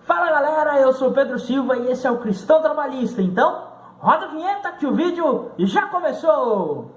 Fala galera, eu sou o Pedro Silva e esse é o Cristão Trabalhista. Então, roda a vinheta que o vídeo já começou!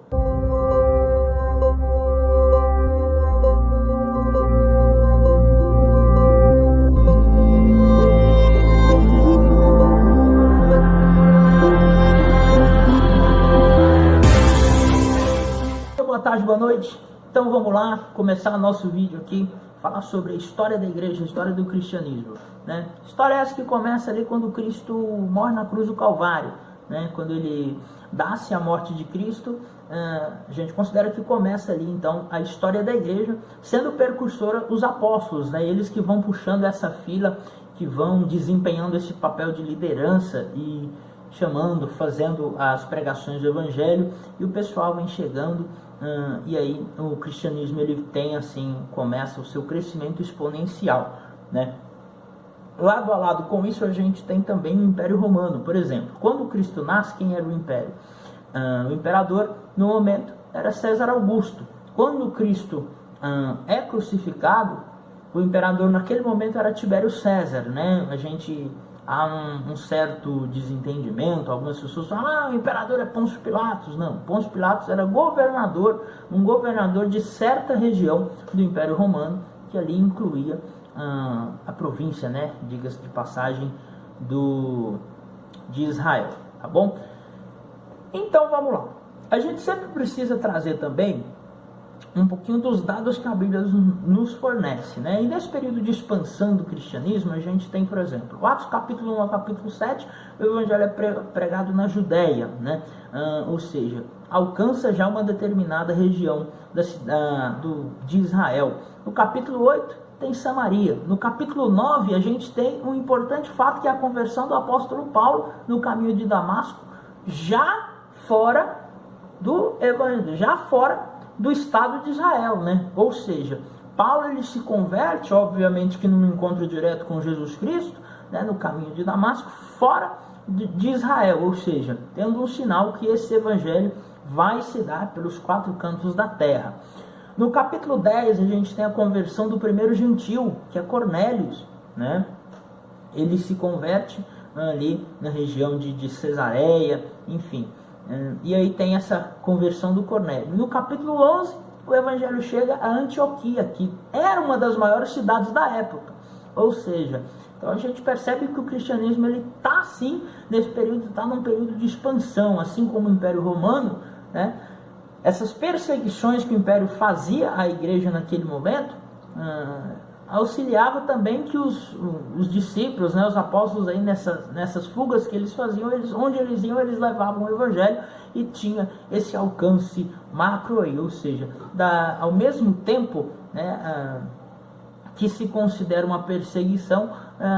Boa tarde, boa noite. Então vamos lá, começar nosso vídeo aqui, falar sobre a história da igreja, a história do cristianismo, né? História essa que começa ali quando Cristo morre na cruz do Calvário, né? Quando ele dá-se a morte de Cristo, a gente considera que começa ali então a história da igreja, sendo precursora os apóstolos, né? Eles que vão puxando essa fila, que vão desempenhando esse papel de liderança e chamando, fazendo as pregações do evangelho, e o pessoal vem chegando. E aí o cristianismo ele tem assim, começa o seu crescimento exponencial, né? Lado a lado com isso a gente tem também o Império Romano. Por exemplo, quando Cristo nasce, quem era o Império? O imperador no momento era César Augusto. Quando Cristo é crucificado, o imperador naquele momento era Tibério César, né? Há um certo desentendimento, algumas pessoas falam, o imperador é Pôncio Pilatos. Não, Pôncio Pilatos era governador, um governador de certa região do Império Romano, que ali incluía a província, né, diga-se de passagem, de Israel, tá bom? Então vamos lá, a gente sempre precisa trazer também um pouquinho dos dados que a Bíblia nos fornece, né? E nesse período de expansão do cristianismo, a gente tem, por exemplo, Atos capítulo 1 ao capítulo 7, o evangelho é pregado na Judéia, né? Ou seja, alcança já uma determinada região de Israel. No capítulo 8, tem Samaria. No capítulo 9, a gente tem um importante fato, que é a conversão do apóstolo Paulo no caminho de Damasco, já fora do evangelho, já fora do Estado de Israel, né? Ou seja, Paulo ele se converte, obviamente que num encontro direto com Jesus Cristo, né, no caminho de Damasco, fora de Israel, ou seja, tendo um sinal que esse evangelho vai se dar pelos quatro cantos da terra. No capítulo 10, a gente tem a conversão do primeiro gentil, que é Cornélios, né? Ele se converte ali na região de Cesareia, enfim. E aí tem essa conversão do Cornélio. No capítulo 11, o evangelho chega a Antioquia, que era uma das maiores cidades da época. Ou seja, então a gente percebe que o cristianismo ele está assim, nesse período, está num período de expansão, assim como o Império Romano, né? Essas perseguições que o Império fazia à igreja naquele momento, auxiliava também que os discípulos, né, os apóstolos, aí nessas fugas que eles faziam, onde eles iam, eles levavam o evangelho e tinha esse alcance macro aí, ou seja, ao mesmo tempo, né, que se considera uma perseguição,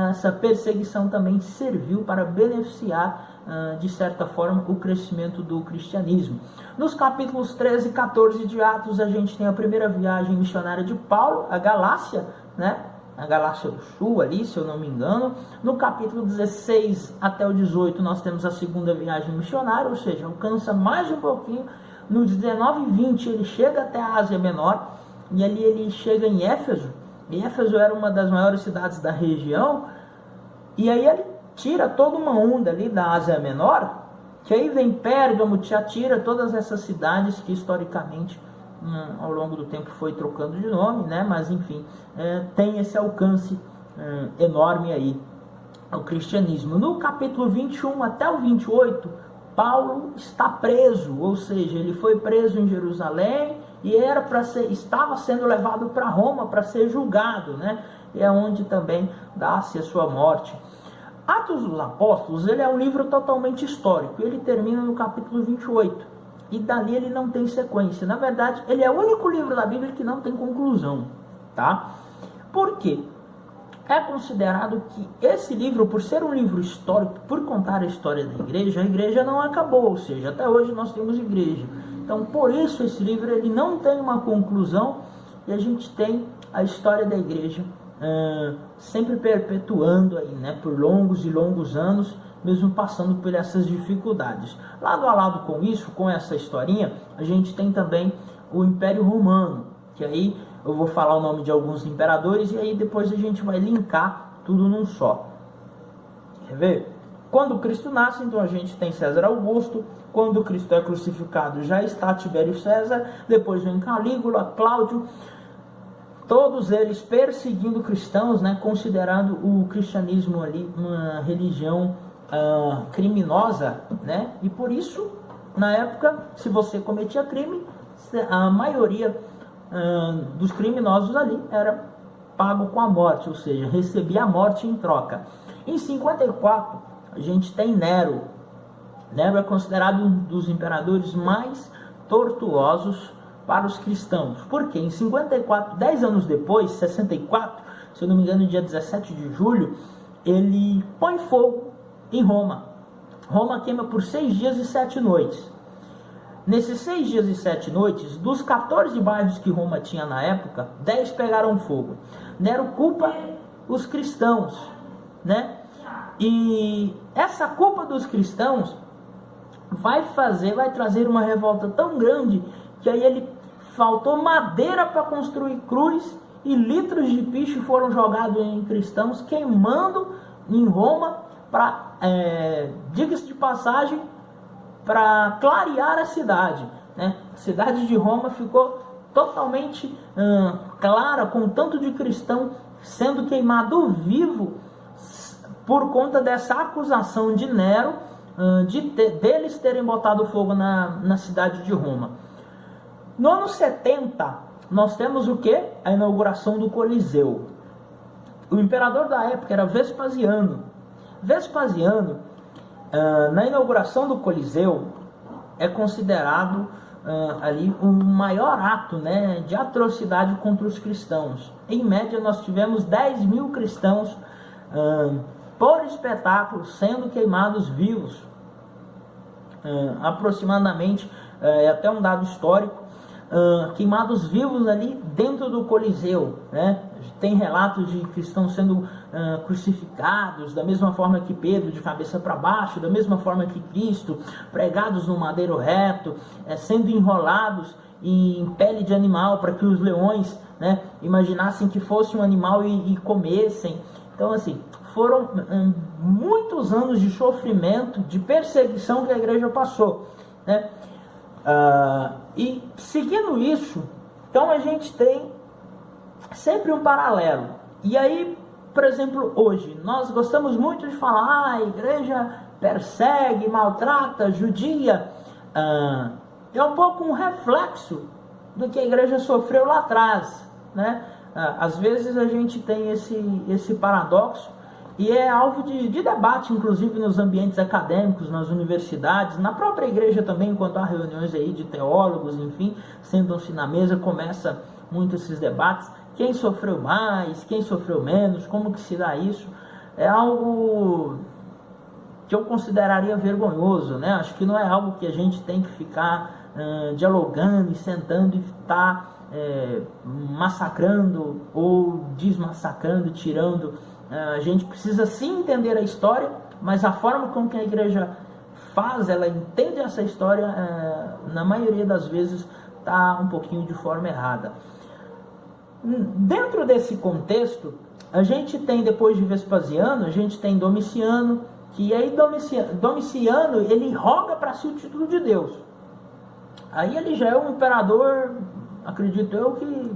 essa perseguição também serviu para beneficiar, de certa forma, o crescimento do cristianismo. Nos capítulos 13 e 14 de Atos, a gente tem a primeira viagem missionária de Paulo, a Galácia, né? A Galácia do Sul ali, se eu não me engano. No capítulo 16 até o 18, nós temos a segunda viagem missionária, ou seja, alcança mais um pouquinho. No 19 e 20, ele chega até a Ásia Menor, e ali ele chega em Éfeso. E Éfeso era uma das maiores cidades da região, e aí ele tira toda uma onda ali da Ásia Menor, que aí vem Pérgamo, Tiatira, todas essas cidades que historicamente ao longo do tempo foi trocando de nome, né? Mas enfim, tem esse alcance enorme aí ao cristianismo. No capítulo 21 até o 28, Paulo está preso, ou seja, ele foi preso em Jerusalém e estava sendo levado para Roma para ser julgado, né? E é onde também dá-se a sua morte. Atos dos Apóstolos, ele é um livro totalmente histórico, ele termina no capítulo 28, e dali ele não tem sequência. Na verdade, ele é o único livro da Bíblia que não tem conclusão, tá? Por quê? É considerado que esse livro, por ser um livro histórico, por contar a história da igreja, a igreja não acabou, ou seja, até hoje nós temos igreja. Então, por isso, esse livro ele não tem uma conclusão, e a gente tem a história da igreja sempre perpetuando aí, né, por longos e longos anos, mesmo passando por essas dificuldades. Lado a lado com isso, com essa historinha, a gente tem também o Império Romano, que aí eu vou falar o nome de alguns imperadores e aí depois a gente vai linkar tudo num só. Quer ver? Quando Cristo nasce, então a gente tem César Augusto. Quando Cristo é crucificado, já está Tibério César. Depois vem Calígula, Cláudio. Todos eles perseguindo cristãos, né, considerando o cristianismo ali uma religião criminosa, né? E por isso, na época, se você cometia crime, a maioria dos criminosos ali era pago com a morte, ou seja, recebia a morte em troca. Em 54, a gente tem Nero. Nero é considerado um dos imperadores mais tortuosos para os cristãos. Porque em 54, 10 anos depois, 64, se eu não me engano, dia 17 de julho, ele põe fogo em Roma. Roma queima por 6 dias e 7 noites. Nesses 6 dias e 7 noites, dos 14 bairros que Roma tinha na época, 10 pegaram fogo. Nero culpa os cristãos, né? E essa culpa dos cristãos vai trazer uma revolta tão grande que aí ele faltou madeira para construir cruz e litros de piche foram jogados em cristãos, queimando em Roma para, diga-se de passagem, para clarear a cidade, né? A cidade de Roma ficou totalmente clara, com tanto de cristão sendo queimado vivo por conta dessa acusação de Nero deles terem botado fogo na cidade de Roma. No ano 70, nós temos o que? A inauguração do Coliseu. O imperador da época era Vespasiano. Vespasiano, na inauguração do Coliseu, é considerado ali um maior ato, né, de atrocidade contra os cristãos. Em média, nós tivemos 10 mil cristãos por espetáculo sendo queimados vivos. Aproximadamente, até um dado histórico, queimados vivos ali dentro do Coliseu, né? Tem relatos de cristãos sendo crucificados da mesma forma que Pedro, de cabeça para baixo, da mesma forma que Cristo, pregados no madeiro reto, sendo enrolados em pele de animal para que os leões, né, imaginassem que fosse um animal e comessem. Então, assim, foram muitos anos de sofrimento, de perseguição que a igreja passou, né? E seguindo isso, então a gente tem sempre um paralelo. E aí, por exemplo, hoje, nós gostamos muito de falar, a igreja persegue, maltrata, judia. É um pouco um reflexo do que a igreja sofreu lá atrás, né? Às vezes a gente tem esse paradoxo, e é alvo de debate, inclusive nos ambientes acadêmicos, nas universidades, na própria igreja também, enquanto há reuniões aí de teólogos, enfim, sentam-se na mesa, começa muito esses debates, quem sofreu mais, quem sofreu menos, como que se dá isso. É algo que eu consideraria vergonhoso, né? Acho que não é algo que a gente tem que ficar dialogando e sentando e estar massacrando ou desmassacrando, tirando. A gente precisa sim entender a história, mas a forma com que a igreja faz, ela entende essa história, na maioria das vezes está um pouquinho de forma errada. Dentro desse contexto, a gente tem, depois de Vespasiano, a gente tem Domiciano, que aí Domiciano ele roga para si o título de Deus. Aí ele já é um imperador, acredito eu, que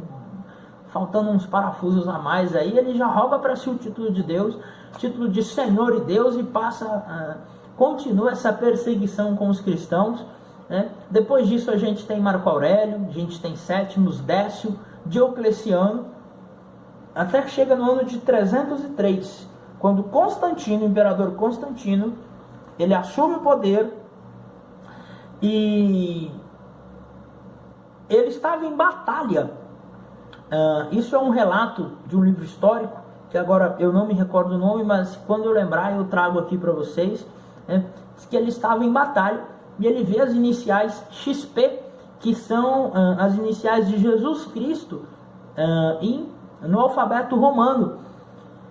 faltando uns parafusos a mais aí, ele já roga para si o título de Deus, título de Senhor e Deus, e continua essa perseguição com os cristãos, né? Depois disso a gente tem Marco Aurélio, a gente tem Sétimos, Décio, Diocleciano, até que chega no ano de 303, quando Constantino, o imperador Constantino, ele assume o poder e ele estava em batalha. Isso é um relato de um livro histórico, que agora eu não me recordo o nome, mas quando eu lembrar eu trago aqui para vocês, né? Diz que ele estava em batalha e ele vê as iniciais XP, que são as iniciais de Jesus Cristo no alfabeto romano.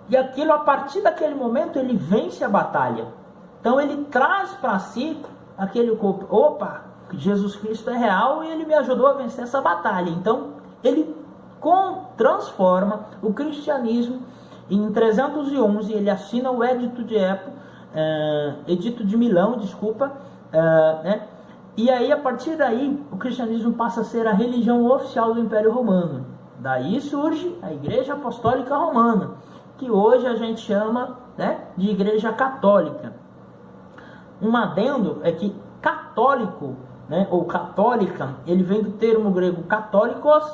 E aquilo, a partir daquele momento, ele vence a batalha. Então ele traz para si aquele corpo, opa, Jesus Cristo é real e ele me ajudou a vencer essa batalha. Então ele transforma o cristianismo Em 311 ele assina o Edito de Milão, né? E aí, a partir daí, o cristianismo passa a ser a religião oficial do Império Romano. Daí surge a Igreja Apostólica Romana, que hoje a gente chama, né, de Igreja Católica. Um adendo é que católico, né, ou católica, ele vem do termo grego católicos,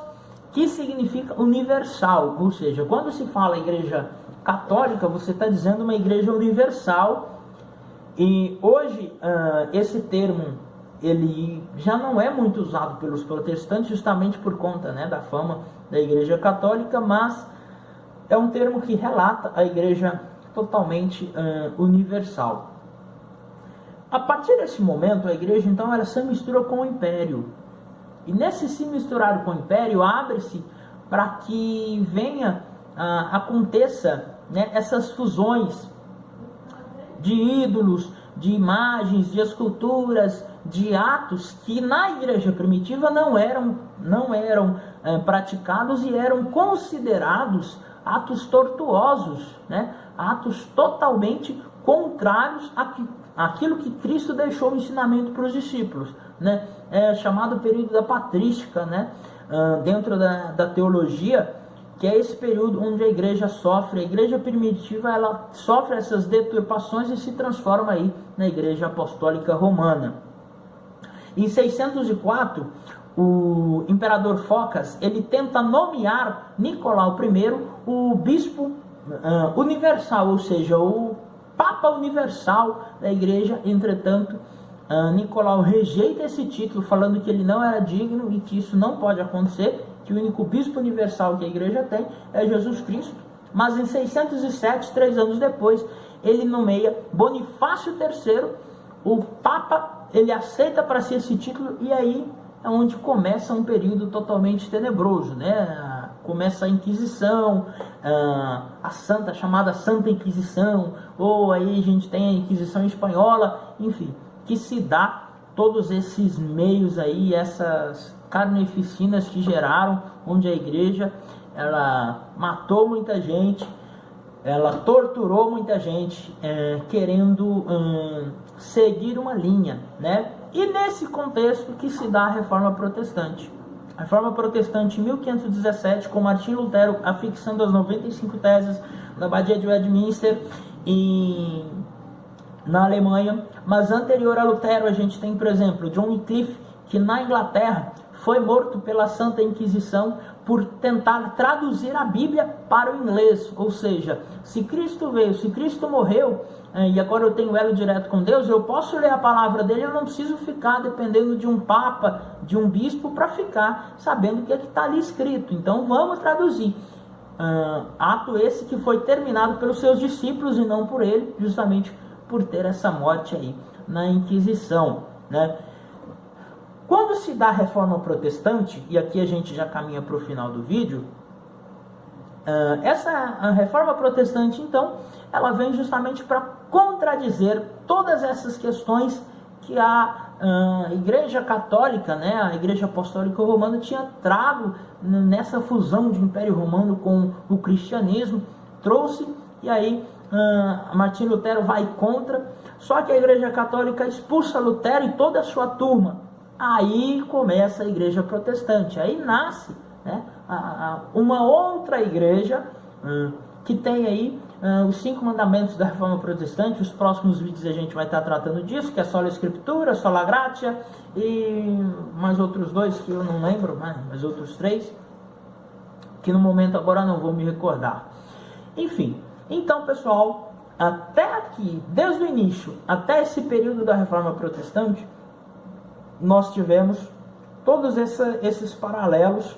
que significa universal. Ou seja, quando se fala Igreja Católica, você está dizendo uma igreja universal. E hoje esse termo ele já não é muito usado pelos protestantes, justamente por conta, né, da fama da Igreja Católica, mas é um termo que relata a Igreja totalmente universal. A partir desse momento, a Igreja então ela se mistura com o Império. E nesse se misturar com o Império, abre-se para que aconteça, né, essas fusões de ídolos, de imagens, de esculturas, de atos que na igreja primitiva não eram praticados e eram considerados atos tortuosos, né? Atos totalmente contrários àquilo que Cristo deixou o ensinamento para os discípulos, né? É chamado período da patrística, né? Dentro da teologia, que é esse período onde a igreja primitiva, ela sofre essas deturpações e se transforma aí na Igreja Apostólica Romana. Em 604, o imperador Focas, ele tenta nomear Nicolau I o bispo universal, ou seja, o Papa universal da igreja. Entretanto, Nicolau rejeita esse título, falando que ele não era digno e que isso não pode acontecer, que o único bispo universal que a igreja tem é Jesus Cristo. Mas em 607, 3 anos depois, ele nomeia Bonifácio III, o Papa. Ele aceita para si esse título, e aí é onde começa um período totalmente tenebroso, né? Começa a Inquisição, a chamada Santa Inquisição, ou aí a gente tem a Inquisição Espanhola, enfim, que se dá todos esses meios aí, essas carneficinas que geraram, onde a igreja ela matou muita gente, ela torturou muita gente, querendo seguir uma linha, né? E nesse contexto que se dá a Reforma Protestante. A Reforma Protestante em 1517, com Martinho Lutero afixando as 95 teses da Abadia de Westminster na Alemanha. Mas anterior a Lutero, a gente tem, por exemplo, John Wycliffe, que na Inglaterra foi morto pela Santa Inquisição por tentar traduzir a Bíblia para o inglês. Ou seja, se Cristo veio, se Cristo morreu, e agora eu tenho elo direto com Deus, eu posso ler a palavra dele, eu não preciso ficar dependendo de um papa, de um bispo, para ficar sabendo o que é que está ali escrito. Então vamos traduzir. Ato esse que foi terminado pelos seus discípulos e não por ele, justamente por ter essa morte aí na Inquisição, né? Quando se dá a Reforma Protestante, e aqui a gente já caminha para o final do vídeo, a Reforma Protestante, então, ela vem justamente para contradizer todas essas questões que a Igreja Católica, né, a Igreja Apostólica Romana tinha trago nessa fusão de Império Romano com o cristianismo, trouxe, e aí Martinho Lutero vai contra, só que a Igreja Católica expulsa Lutero e toda a sua turma. Aí começa a Igreja Protestante, aí nasce, né, uma outra igreja que tem aí os 5 mandamentos da Reforma Protestante. Os próximos vídeos a gente vai estar tratando disso, que é sola Escritura, sola Gratia e mais outros 2 que eu não lembro, mas outros 3 que no momento agora não vou me recordar. Enfim, então pessoal, até aqui, desde o início até esse período da Reforma Protestante, nós tivemos todos esses paralelos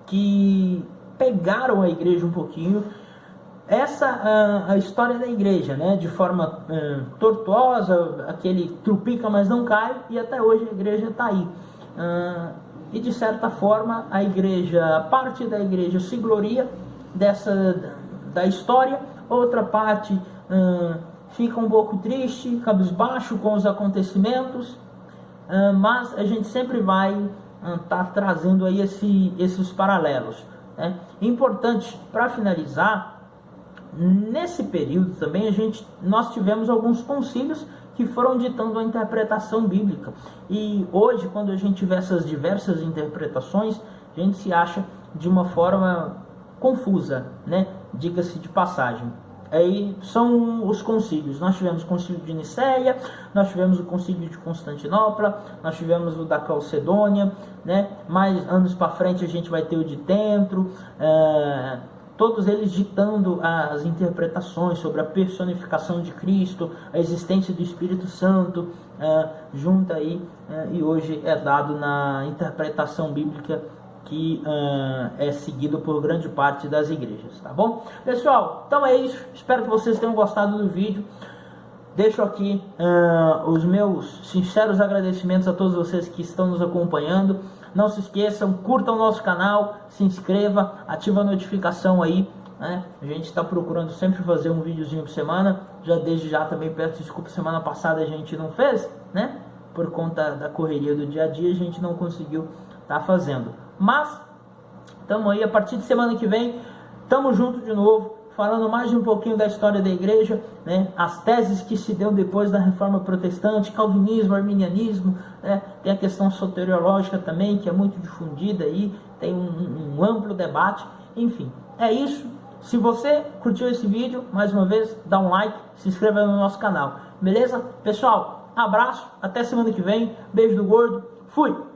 que pegaram a igreja um pouquinho, a história da igreja, né, de forma tortuosa, aquele trupica mas não cai, e até hoje a igreja está aí. E de certa forma parte da igreja se gloria da história, outra parte fica um pouco triste, cabisbaixo com os acontecimentos, mas a gente sempre vai estar trazendo aí esses paralelos, né? Importante, para finalizar, nesse período também nós tivemos alguns concílios que foram ditando a interpretação bíblica. E hoje, quando a gente tiver essas diversas interpretações, a gente se acha de uma forma confusa, né? Diga-se de passagem. Aí são os concílios. Nós tivemos o concílio de Nicéia, nós tivemos o concílio de Constantinopla, nós tivemos o da Calcedônia, né? Mais anos para frente a gente vai ter o de Trento, todos eles ditando as interpretações sobre a personificação de Cristo, a existência do Espírito Santo, junto aí, e hoje é dado na interpretação bíblica que é seguido por grande parte das igrejas, tá bom? Pessoal, então é isso, espero que vocês tenham gostado do vídeo. Deixo aqui os meus sinceros agradecimentos a todos vocês que estão nos acompanhando. Não se esqueçam, curtam o nosso canal, se inscreva, ativa a notificação aí, né? A gente está procurando sempre fazer um videozinho por semana. Desde já também peço desculpa, semana passada a gente não fez, né? Por conta da correria do dia a dia a gente não conseguiu estar fazendo. Mas, estamos aí, a partir de semana que vem, estamos juntos de novo, falando mais um pouquinho da história da igreja, né? As teses que se deu depois da Reforma Protestante, calvinismo, arminianismo, né? Tem a questão soteriológica também, que é muito difundida aí, tem um amplo debate, enfim, é isso. Se você curtiu esse vídeo, mais uma vez, dá um like, se inscreva no nosso canal, beleza? Pessoal, abraço, até semana que vem, beijo do gordo, fui!